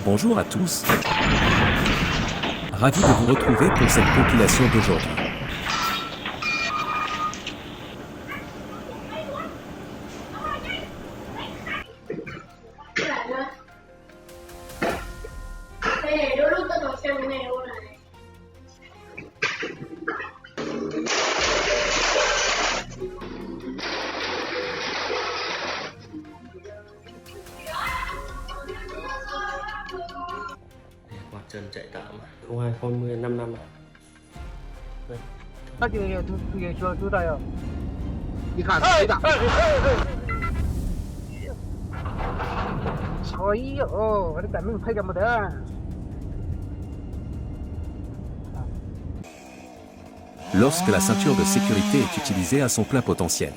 Bonjour à tous. Ravi de vous retrouver pour cette compilation d'aujourd'hui. Quạt trần chạy tạm à? 2020 5 năm ạ.他就这样，你看谁打？哎呦，我的感动太干不得。 Lorsque la ceinture de sécurité est utilisée à son plein potentiel.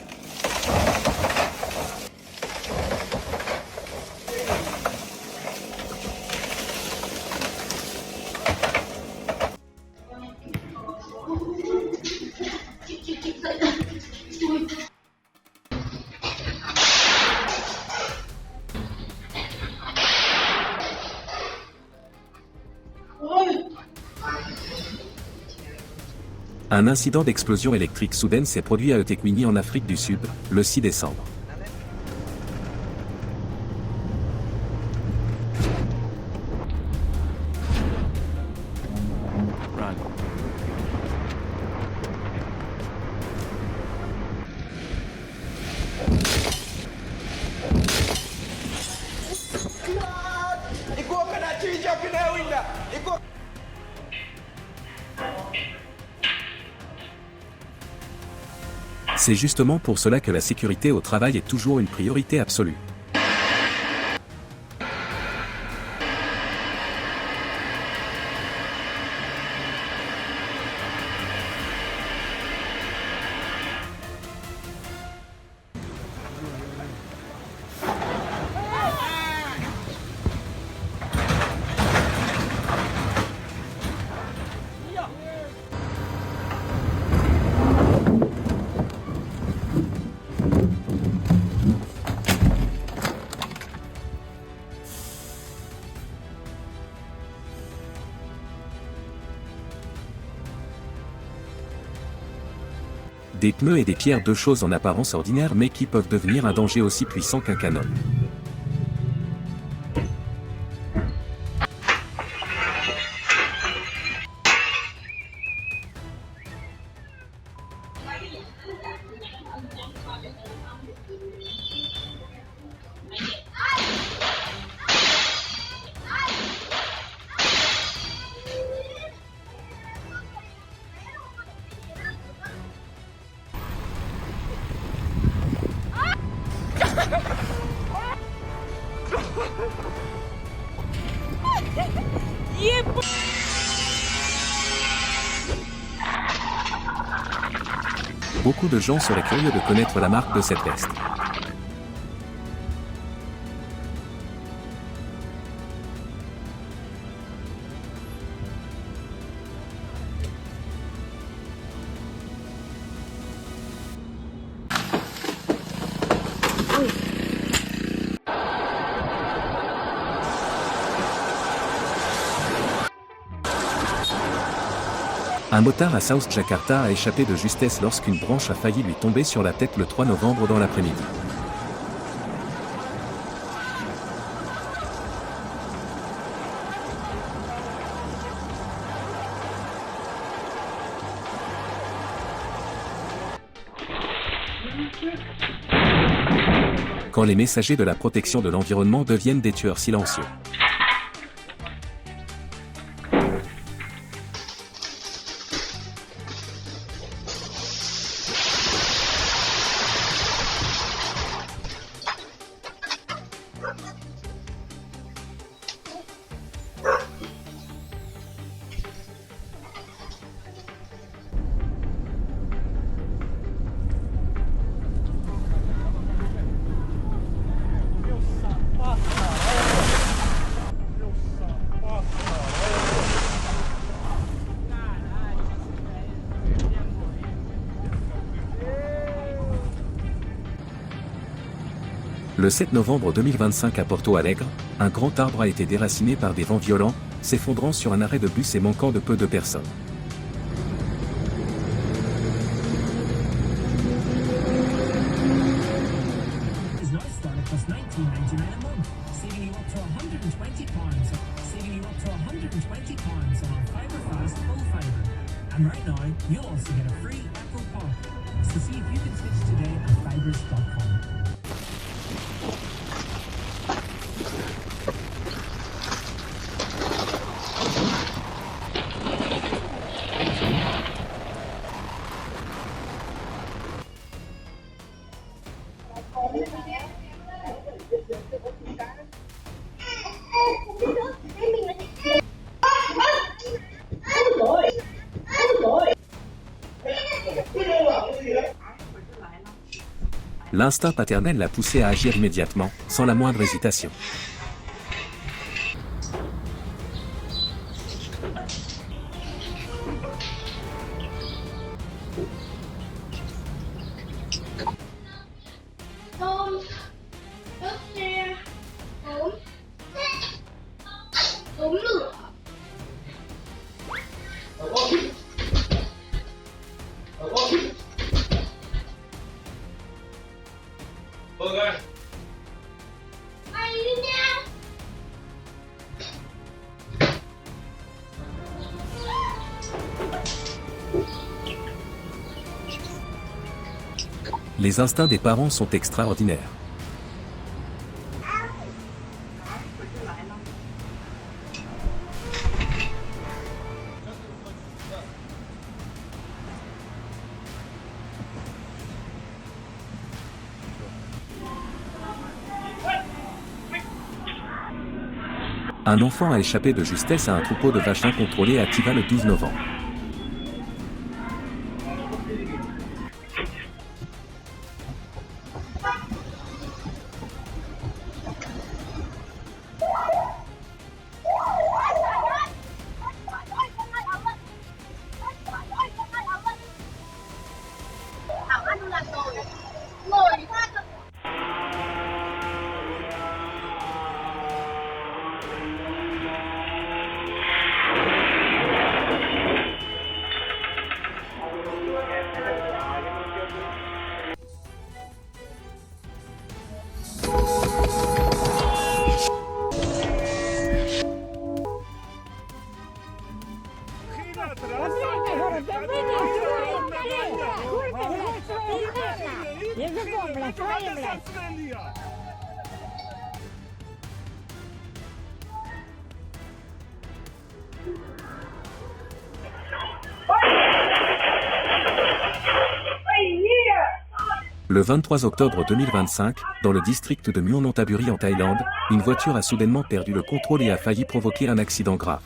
Un incident d'explosion électrique soudaine s'est produit à eThekwini en Afrique du Sud, le 6 décembre. C'est justement pour cela que la sécurité au travail est toujours une priorité absolue. Des pneus et des pierres, deux choses en apparence ordinaires mais qui peuvent devenir un danger aussi puissant qu'un canon. Beaucoup de gens seraient curieux de connaître la marque de cette veste. Un motard à South Jakarta a échappé de justesse lorsqu'une branche a failli lui tomber sur la tête le 3 novembre dans l'après-midi. Quand les messagers de la protection de l'environnement deviennent des tueurs silencieux. Le 7 novembre 2025 à Porto Alegre, un grand arbre a été déraciné par des vents violents, s'effondrant sur un arrêt de bus et manquant de peu de personnes. And right now, you'll also get a free Apple Park. So see if you can switch today at Fibers.com. L'instinct paternel l'a poussé à agir immédiatement, sans la moindre hésitation. Les instincts des parents sont extraordinaires. Un enfant a échappé de justesse à un troupeau de vaches incontrôlées à Tiva le 12 novembre. Le 23 octobre 2025, dans le district de Muonnontaburi en Thaïlande, une voiture a soudainement perdu le contrôle et a failli provoquer un accident grave.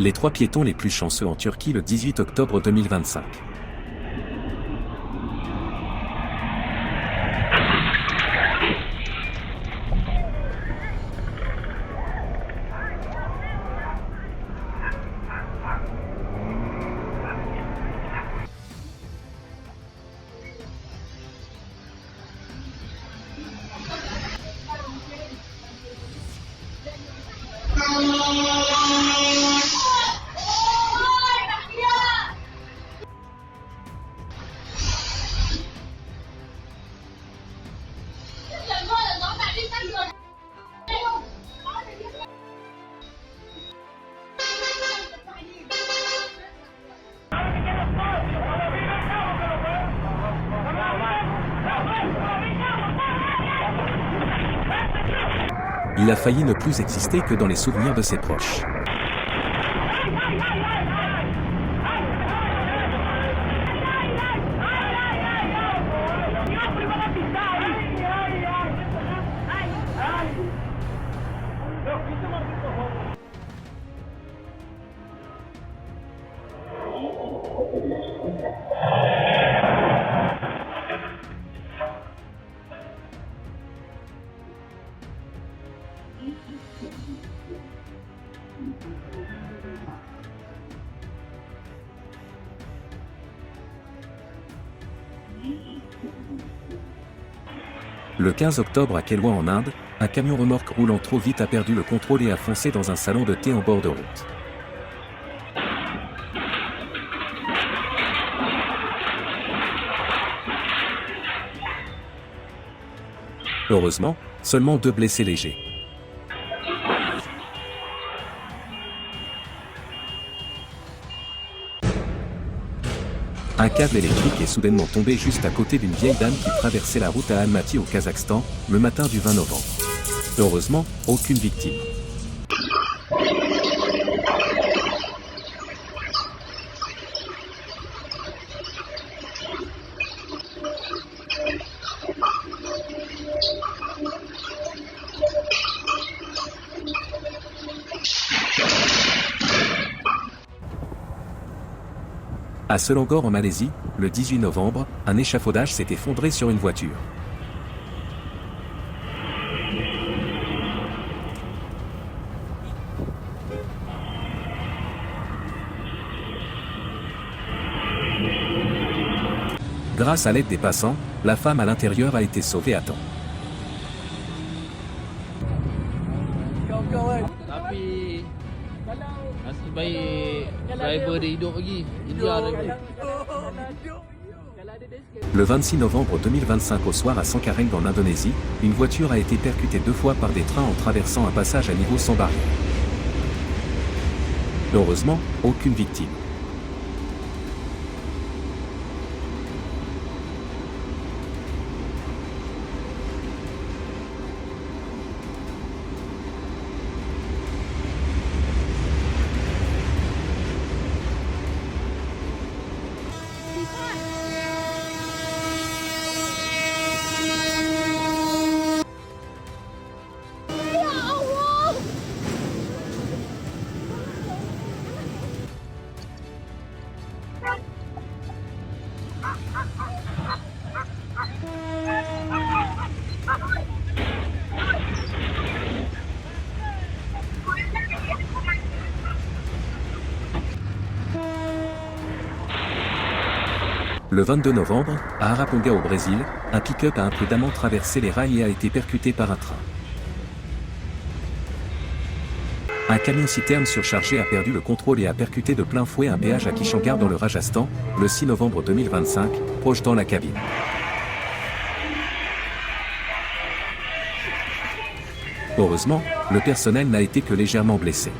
Les 3 piétons les plus chanceux en Turquie le 18 octobre 2025. Il a failli ne plus exister que dans les souvenirs de ses proches. Le 15 octobre à Kelwa en Inde, un camion remorque roulant trop vite a perdu le contrôle et a foncé dans un salon de thé en bord de route. Heureusement, seulement 2 blessés légers. Un câble électrique est soudainement tombé juste à côté d'une vieille dame qui traversait la route à Almaty au Kazakhstan, le matin du 20 novembre. Heureusement, aucune victime. À Selangor en Malaisie, le 18 novembre, un échafaudage s'est effondré sur une voiture. Grâce à l'aide des passants, la femme à l'intérieur a été sauvée à temps. Tapi nasib baik driver dia hidup lagi. India lagi. Le 26 novembre 2025 au soir à Cengkareng en Indonésie, une voiture a été percutée 2 fois par des trains en traversant un passage à niveau sans barrière. Heureusement, aucune victime. Le 22 novembre, à Araponga au Brésil, un pick-up a imprudemment traversé les rails et a été percuté par un train. Un camion-citerne surchargé a perdu le contrôle et a percuté de plein fouet un péage à Kishangar dans le Rajasthan, le 6 novembre 2025, projetant la cabine. Heureusement, le personnel n'a été que légèrement blessé.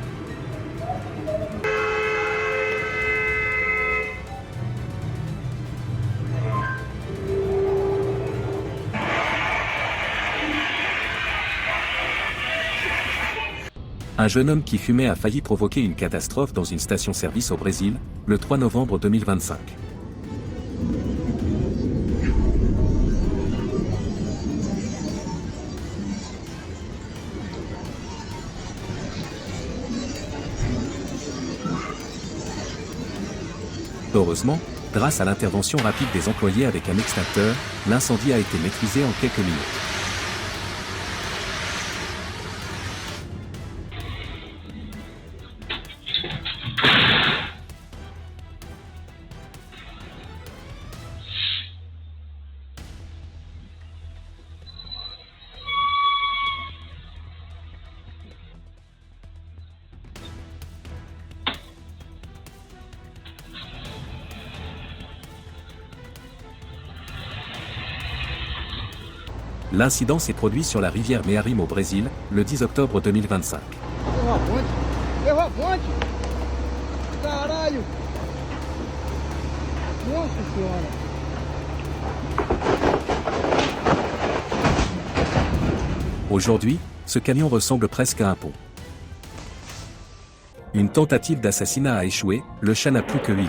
Un jeune homme qui fumait a failli provoquer une catastrophe dans une station-service au Brésil, le 3 novembre 2025. Heureusement, grâce à l'intervention rapide des employés avec un extincteur, l'incendie a été maîtrisé en quelques minutes. L'incident s'est produit sur la rivière Mearim au Brésil, le 10 octobre 2025. Aujourd'hui, ce camion ressemble presque à un pont. Une tentative d'assassinat a échoué, le chat n'a plus que 8 vies.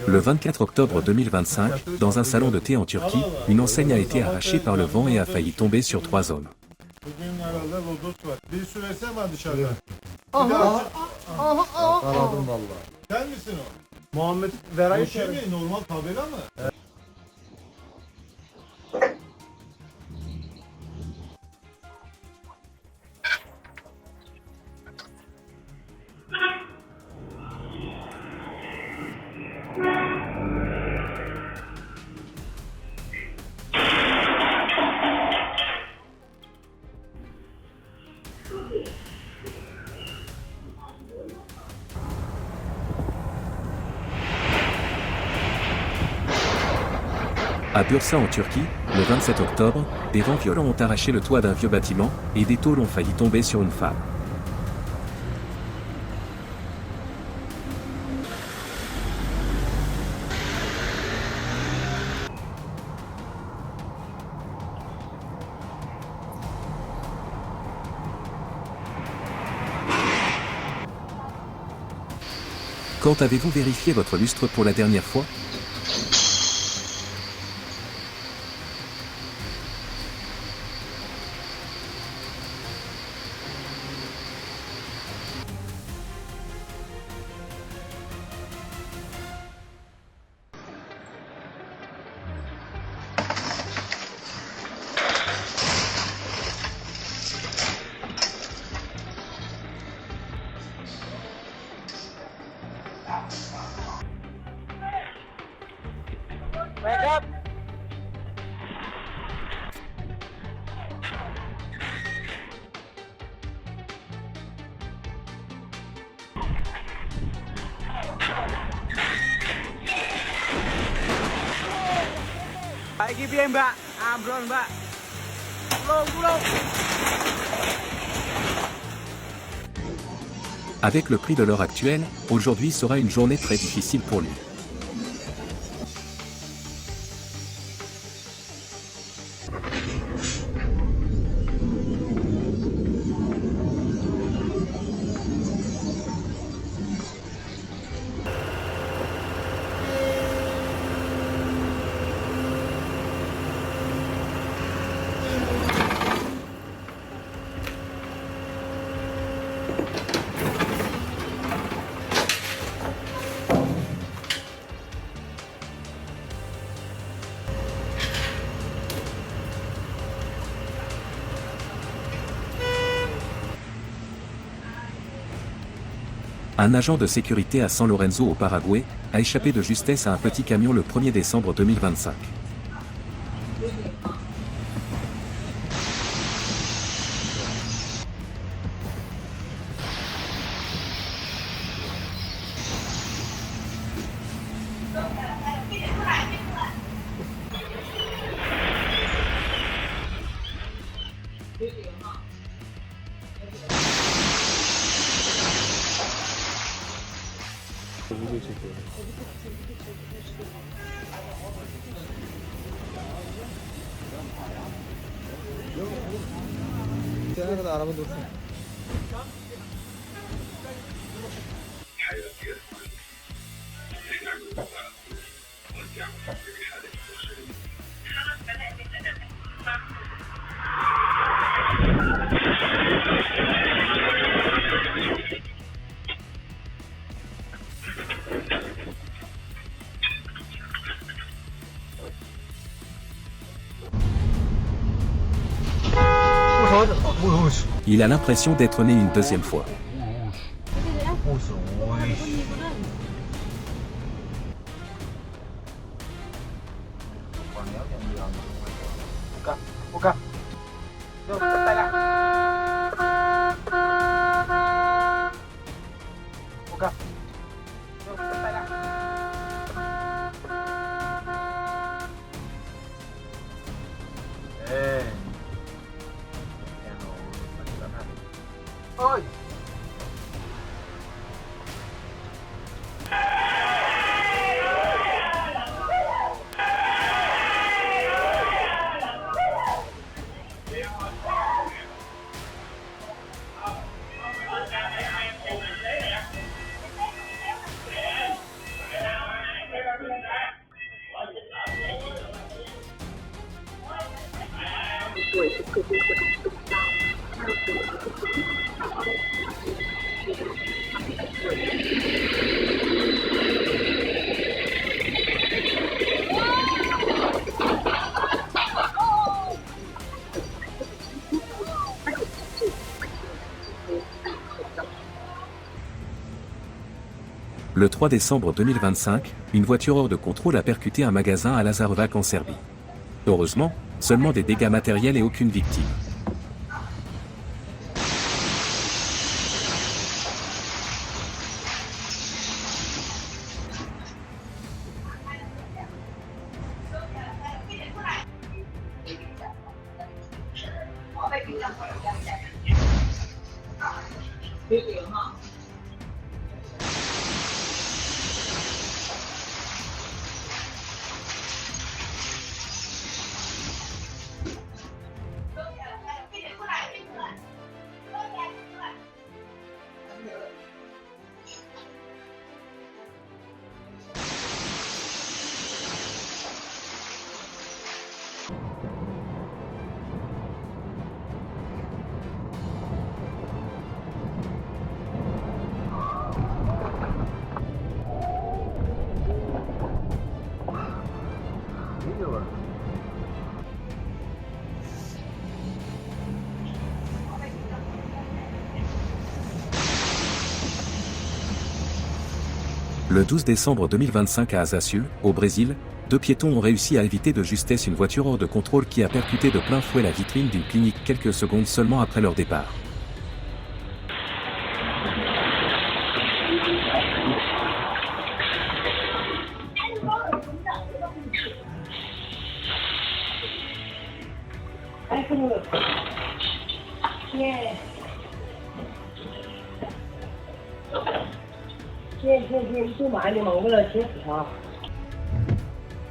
Le 24 octobre 2025, dans un salon de thé en Turquie, une enseigne a été arrachée par le vent et a failli tomber sur 3 hommes. Bugün herhalde lodos var. Bir süresem ben dışarıda. Bir de Yakaladım valla. Sen misin o? Muhammed Veray O şey mi? Normal tabela mı? À Bursa en Turquie, le 27 octobre, des vents violents ont arraché le toit d'un vieux bâtiment, et des tôles ont failli tomber sur une femme. Quand avez-vous vérifié votre lustre pour la dernière fois? Lagi biar mbak, ambrol mbak. Tolong. Avec le prix de l'or actuel, aujourd'hui sera une journée très difficile pour lui. Un agent de sécurité à San Lorenzo au Paraguay a échappé de justesse à un petit camion le 1er décembre 2025. Video çekiyorum. Gidene kadar araba dursun. Il a l'impression d'être né une deuxième fois. Buka. Yuk, selesai lah. Buka. Yuk, selesai lah. Oi. Le 3 décembre 2025, une voiture hors de contrôle a percuté un magasin à Lazarevac en Serbie. Heureusement, seulement des dégâts matériels et aucune victime. Le 12 décembre 2025 à Ajaccio, au Brésil, 2 piétons ont réussi à éviter de justesse une voiture hors de contrôle qui a percuté de plein fouet la vitrine d'une clinique quelques secondes seulement après leur départ.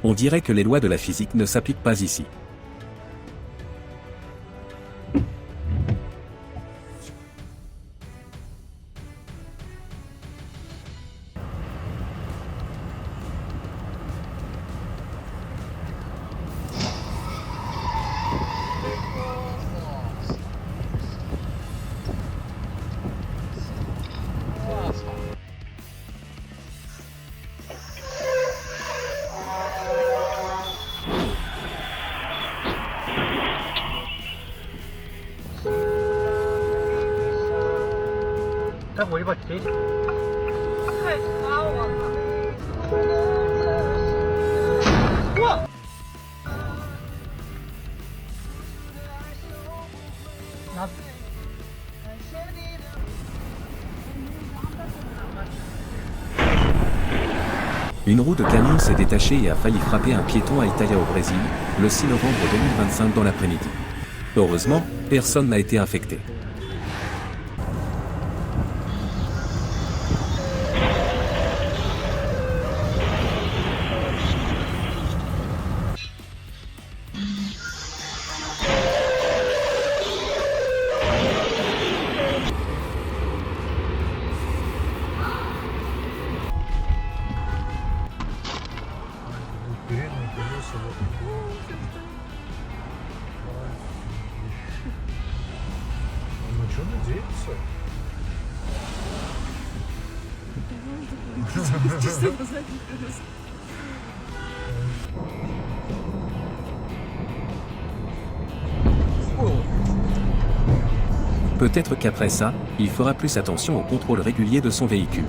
On dirait que les lois de la physique ne s'appliquent pas ici. 딱 뭐 입었지? 우와! 나 Une roue de camion s'est détachée et a failli frapper un piéton à Italia au Brésil, le 6 novembre 2025 dans l'après-midi. Heureusement, personne n'a été infecté. Ну что надеяться? Peut-être qu'après ça, il fera plus attention au contrôle régulier de son véhicule.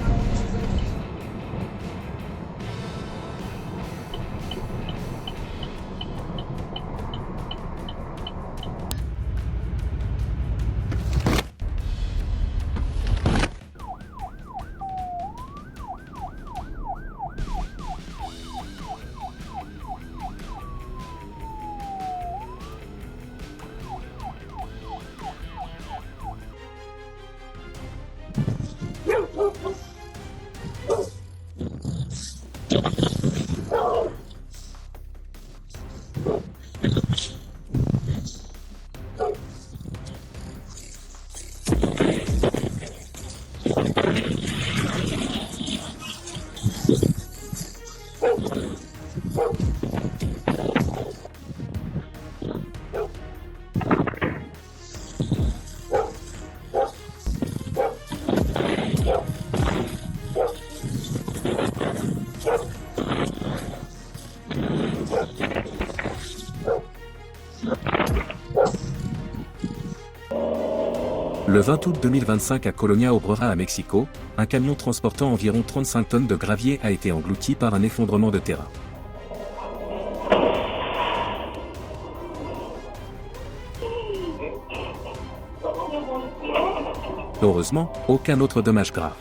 Le 20 août 2025 à Colonia Obrera à Mexico, un camion transportant environ 35 tonnes de gravier a été englouti par un effondrement de terrain. Heureusement, aucun autre dommage grave.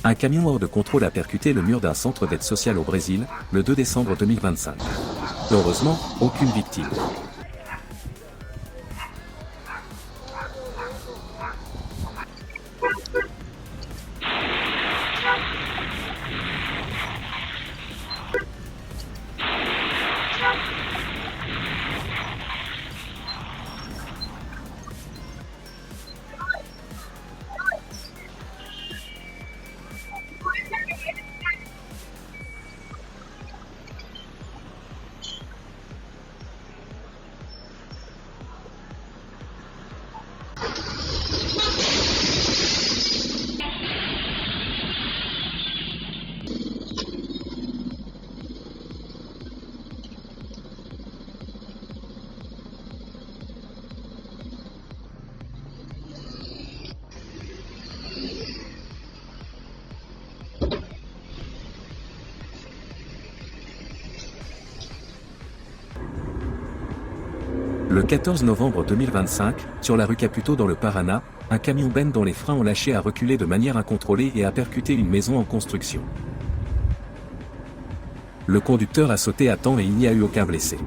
Un camion hors de contrôle a percuté le mur d'un centre d'aide sociale au Brésil, le 2 décembre 2025. Heureusement, aucune victime. Le 14 novembre 2025, sur la rue Caputo dans le Paraná, un camion Ben dont les freins ont lâché a reculé de manière incontrôlée et a percuté une maison en construction. Le conducteur a sauté à temps et il n'y a eu aucun blessé.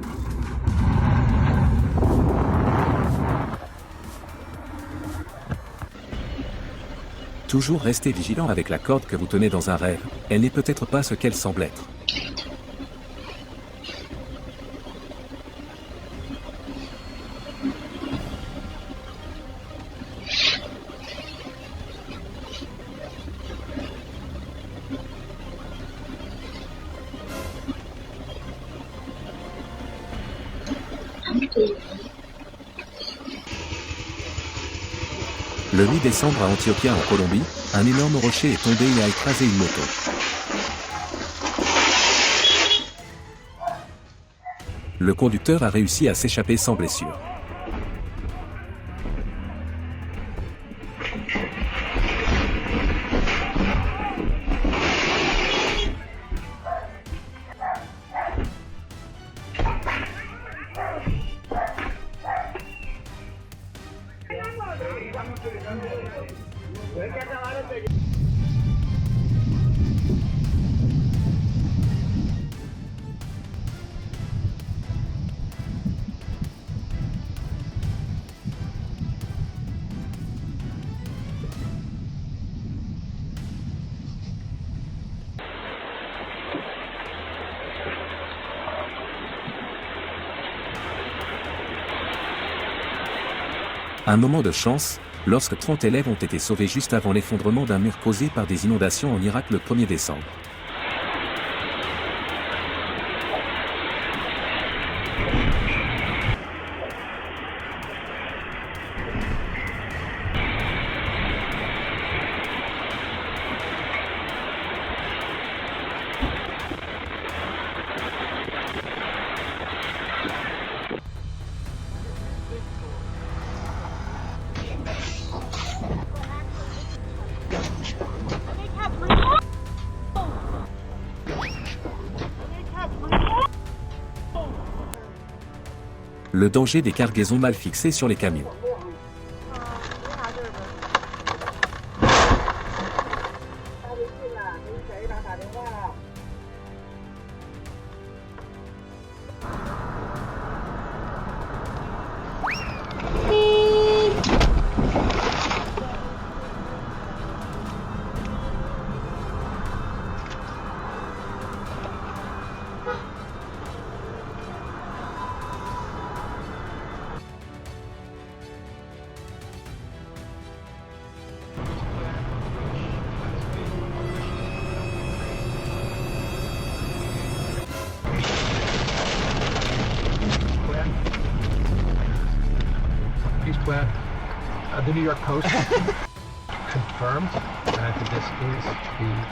Toujours restez vigilant avec la corde que vous tenez dans un rêve, elle n'est peut-être pas ce qu'elle semble être. Le 8 décembre à Antioquia en Colombie, un énorme rocher est tombé et a écrasé une moto. Le conducteur a réussi à s'échapper sans blessure. Un moment de chance, lorsque 30 élèves ont été sauvés juste avant l'effondrement d'un mur causé par des inondations en Irak le 1er décembre. Le danger des cargaisons mal fixées sur les camions. the New York Post confirmed that this is the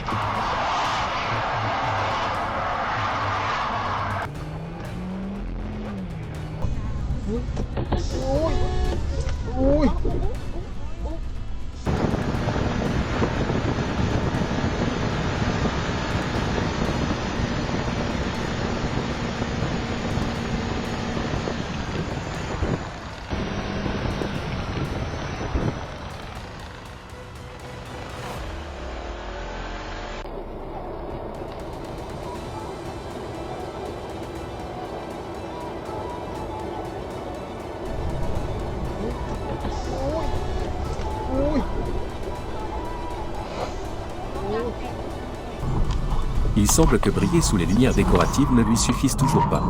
Il semble que briller sous les lumières décoratives ne lui suffise toujours pas.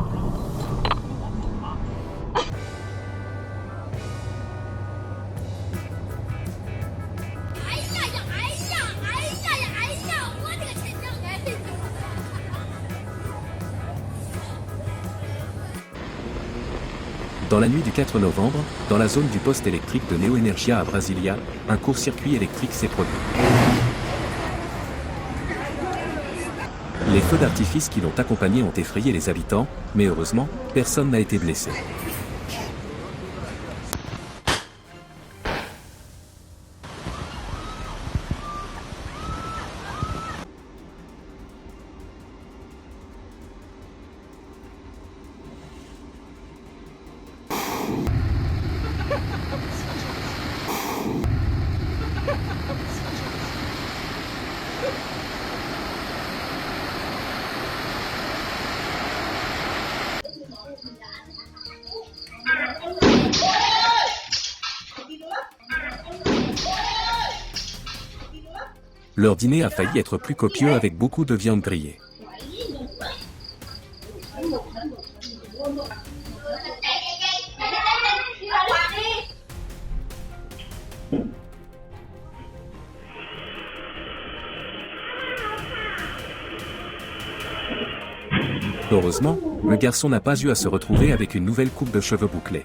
Dans la nuit du 4 novembre, dans la zone du poste électrique de Neoenergia à Brasilia, un court-circuit électrique s'est produit. Les feux d'artifice qui l'ont accompagné ont effrayé les habitants, mais heureusement, personne n'a été blessé. Leur dîner a failli être plus copieux avec beaucoup de viande grillée. Heureusement, le garçon n'a pas eu à se retrouver avec une nouvelle coupe de cheveux bouclés.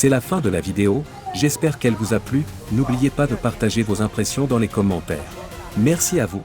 C'est la fin de la vidéo, j'espère qu'elle vous a plu, n'oubliez pas de partager vos impressions dans les commentaires. Merci à vous.